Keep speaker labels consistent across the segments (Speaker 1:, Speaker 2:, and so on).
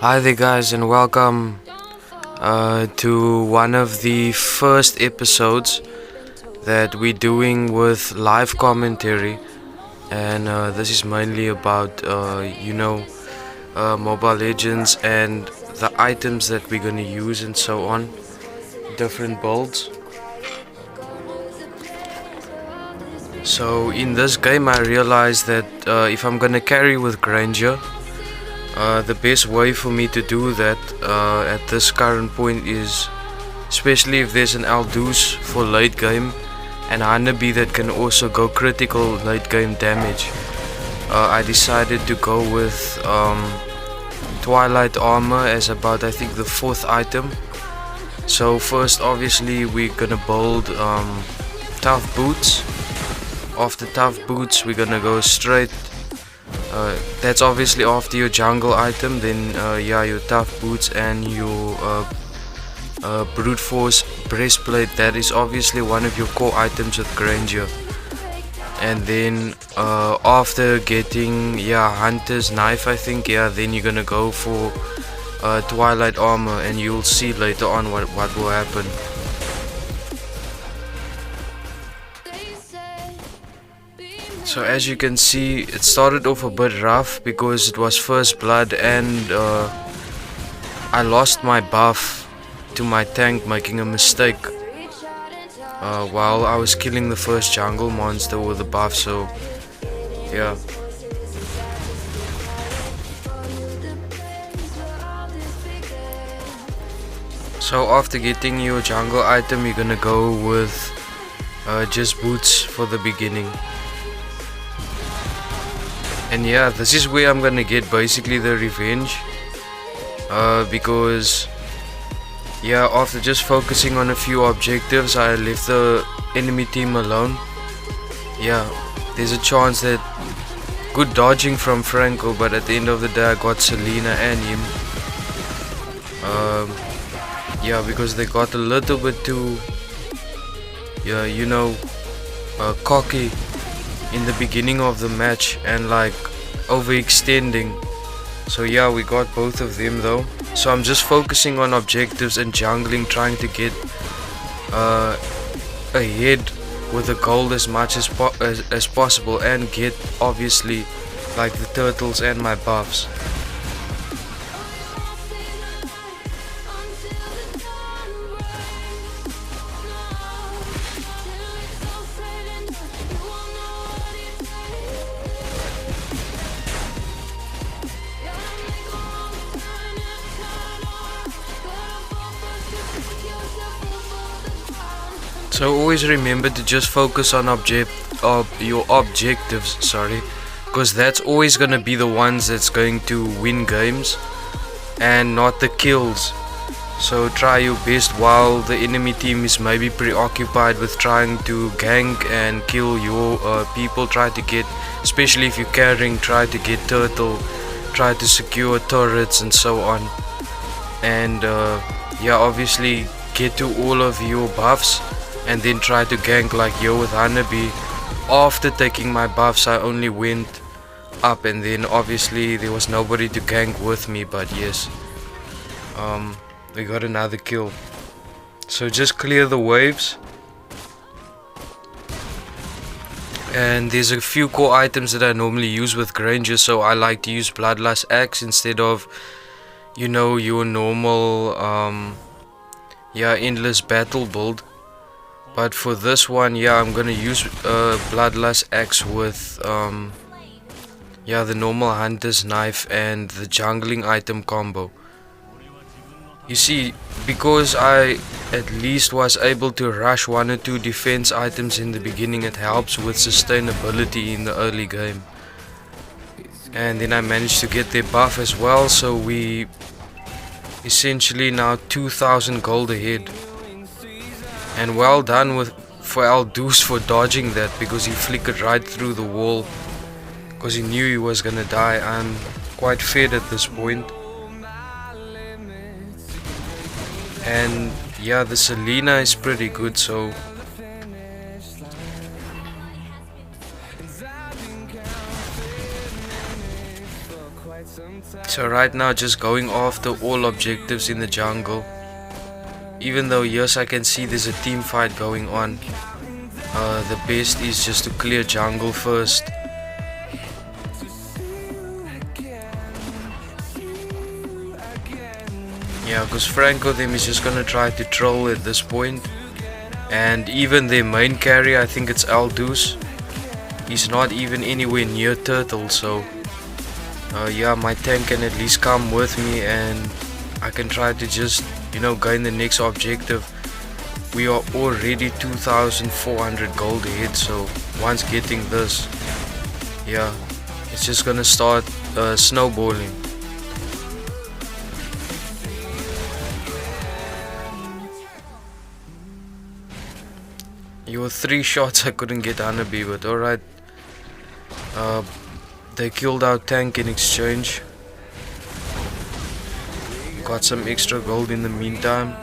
Speaker 1: Hi there, guys, and welcome to one of the first episodes that we're doing with live commentary. And this is mainly about, Mobile Legends and the items that we're gonna use and so on, different builds. So, in this game, I realized that if I'm gonna carry with Granger, the best way for me to do that at this current point is, especially if there's an Aldous for late game and Hanabi that can also go critical late game damage, I decided to go with Twilight armor as about, I think, the fourth item. So first, obviously, we're gonna build tough boots. After tough boots, we're gonna go straight. That's obviously after your jungle item, then your tough boots and your brute force breastplate. That is obviously one of your core items with Granger. And then after getting hunter's knife, I think, then you're gonna go for Twilight armor, and you'll see later on what will happen. So as you can see, it started off a bit rough because it was first blood, and I lost my buff to my tank, making a mistake while I was killing the first jungle monster with the buff. So yeah. So after getting your jungle item, you're gonna go with just boots for the beginning. And yeah, this is where I'm gonna get basically the revenge, because after just focusing on a few objectives, I left the enemy team alone. There's a chance that good dodging from Franco, but at the end of the day I got Selena and him. Because they got a little bit too cocky in the beginning of the match and like overextending. So yeah, we got both of them though. So I'm just focusing on objectives and jungling, trying to get ahead with the gold as much as possible, and get obviously like the turtles and my buffs. So always remember to just focus on your objectives, because that's always gonna be the ones that's going to win games and not the kills. So try your best while the enemy team is maybe preoccupied with trying to gank and kill your people. Try to get, especially if you're carrying, try to get turtle, try to secure turrets and so on. And obviously get to all of your buffs, and then try to gank like yo with Hanabi. After taking my buffs, I only went up, and then obviously there was nobody to gank with me, but yes, we got another kill. So just clear the waves. And there's a few core items that I normally use with Granger, so I like to use Bloodlust Axe instead of your normal endless battle build. But for this one, I'm gonna use Bloodlust Axe with the normal hunter's knife and the jungling item combo. You see, because I at least was able to rush one or two defense items in the beginning, it helps with sustainability in the early game. And then I managed to get their buff as well, so we essentially now 2000 gold ahead. And well done for Aldous for dodging that, because he flickered right through the wall because he knew he was gonna die. I'm quite fed at this point. And the Selena is pretty good, so So right now just going after all objectives in the jungle. Even though yes, I can see there's a team fight going on, the best is just to clear jungle first. Yeah, because Franco them is just gonna try to troll at this point. And even their main carry, I think it's Aldous, he's not even anywhere near Turtle, so yeah, my tank can at least come with me and I can try to just, you know, gain the next objective. We are already 2,400 gold ahead, so once getting this, yeah, it's just gonna start snowballing. You were 3 shots, I couldn't get Honeybee, but alright. They killed our tank in exchange. Got some extra gold in the meantime.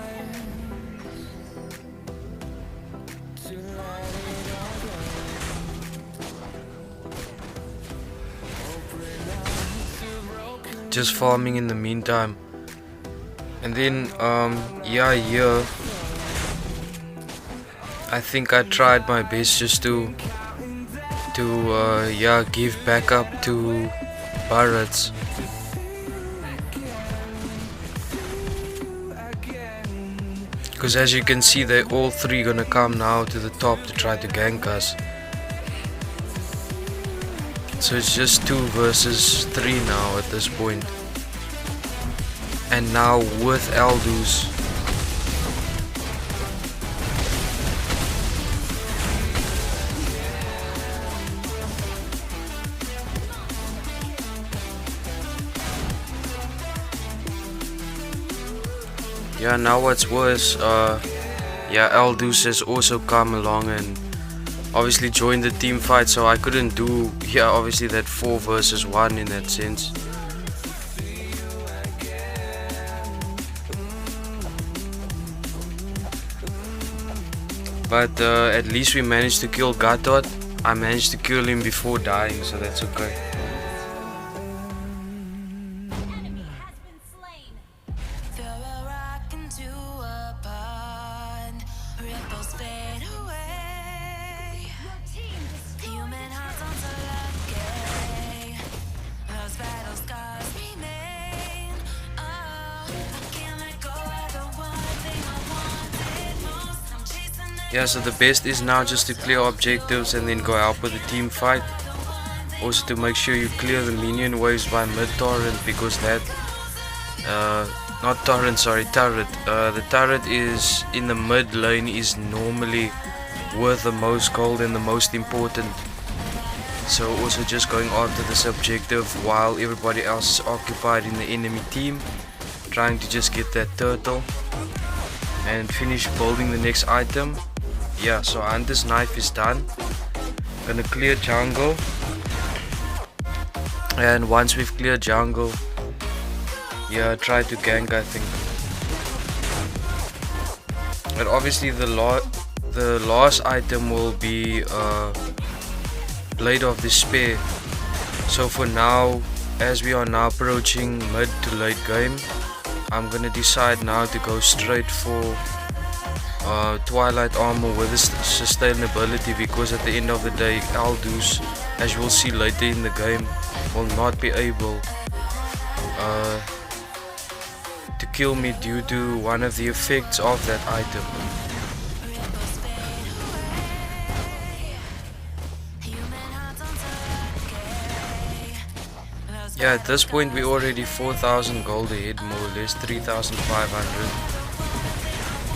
Speaker 1: Just farming in the meantime. And then yeah, here I think I tried my best just to yeah, give backup to Barretts. Because as you can see, they're all 3 gonna come now to the top to try to gank us. So it's just 2 versus 3 now at this point. And now with Aldous. Yeah, now what's worse, yeah, Aldous has also come along and obviously joined the team fight, so I couldn't do, yeah, obviously that 4 versus 1 in that sense. But at least we managed to kill Gatot. I managed to kill him before dying, so that's okay. Yeah, so the best is now just to clear objectives and then go out with the team fight. Also to make sure you clear the minion waves by mid-torrent, because that, not torrent, sorry, turret. The turret is in the mid lane is normally worth the most gold and the most important. So also just going after this objective while everybody else is occupied in the enemy team, trying to just get that turtle and finish building the next item. Yeah, so Hunter's Knife is done. Gonna clear jungle, and once we've cleared jungle, yeah, try to gank, I think. But obviously the last item will be Blade of Despair. So for now, as we are now approaching mid to late game, I'm gonna decide now to go straight for Twilight armor with sustainability, because at the end of the day, Aldous, as you will see later in the game, will not be able to kill me due to one of the effects of that item. Yeah, at this point we're already 4,000 gold ahead, more or less 3,500.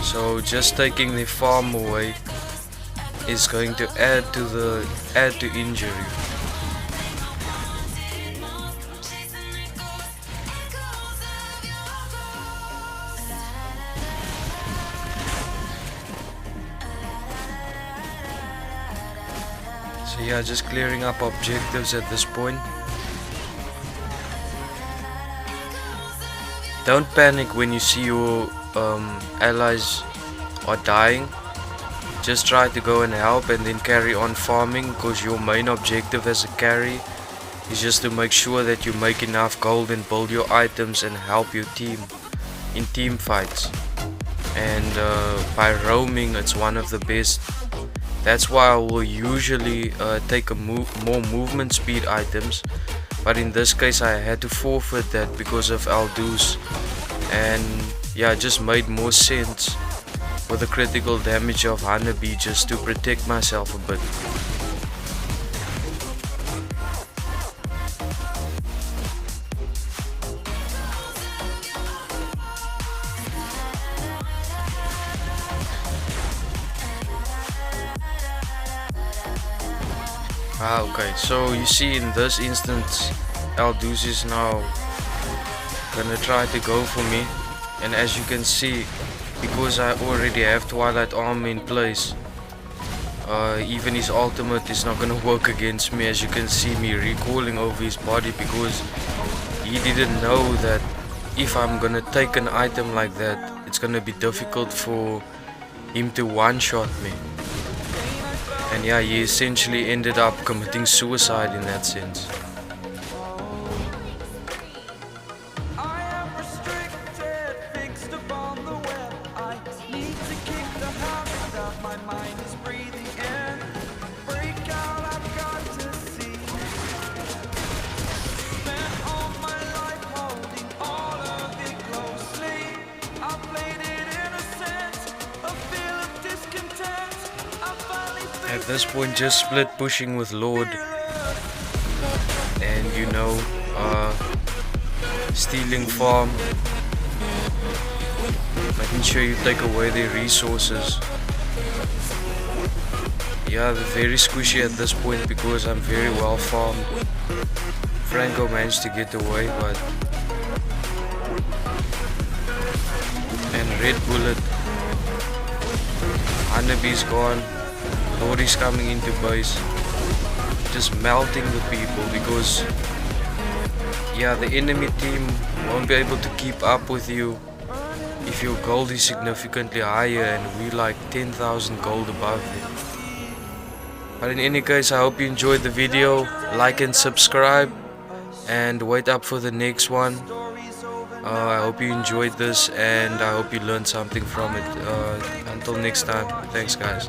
Speaker 1: So just taking the farm away is going to add to injury. So yeah, just clearing up objectives at this point. Don't panic when you see your allies are dying. Just try to go and help and then carry on farming, because your main objective as a carry is just to make sure that you make enough gold and build your items and help your team in team fights. And by roaming, it's one of the best. That's why I will usually take more movement speed items, but in this case I had to forfeit that because of Aldous. And yeah, it just made more sense with the critical damage of Honeybee just to protect myself a bit. Okay, so you see in this instance Aldous is now gonna try to go for me, and as you can see, because I already have Twilight armor in place, even his ultimate is not gonna work against me. As you can see me recoiling over his body, because he didn't know that if I'm gonna take an item like that, it's gonna be difficult for him to one-shot me. And yeah, he essentially ended up committing suicide in that sense. At this point, just split pushing with Lord, and you know, stealing farm, making sure you take away their resources. Yeah, they're very squishy at this point because I'm very well farmed. Franco managed to get away, but and Red Bullet, Honeybee's gone. Lord is coming into base, just melting the people, because yeah, the enemy team won't be able to keep up with you if your gold is significantly higher and we like 10,000 gold above them. But in any case, I hope you enjoyed the video. Like and subscribe, and wait up for the next one. I hope you enjoyed this, and I hope you learned something from it. Until next time, thanks guys.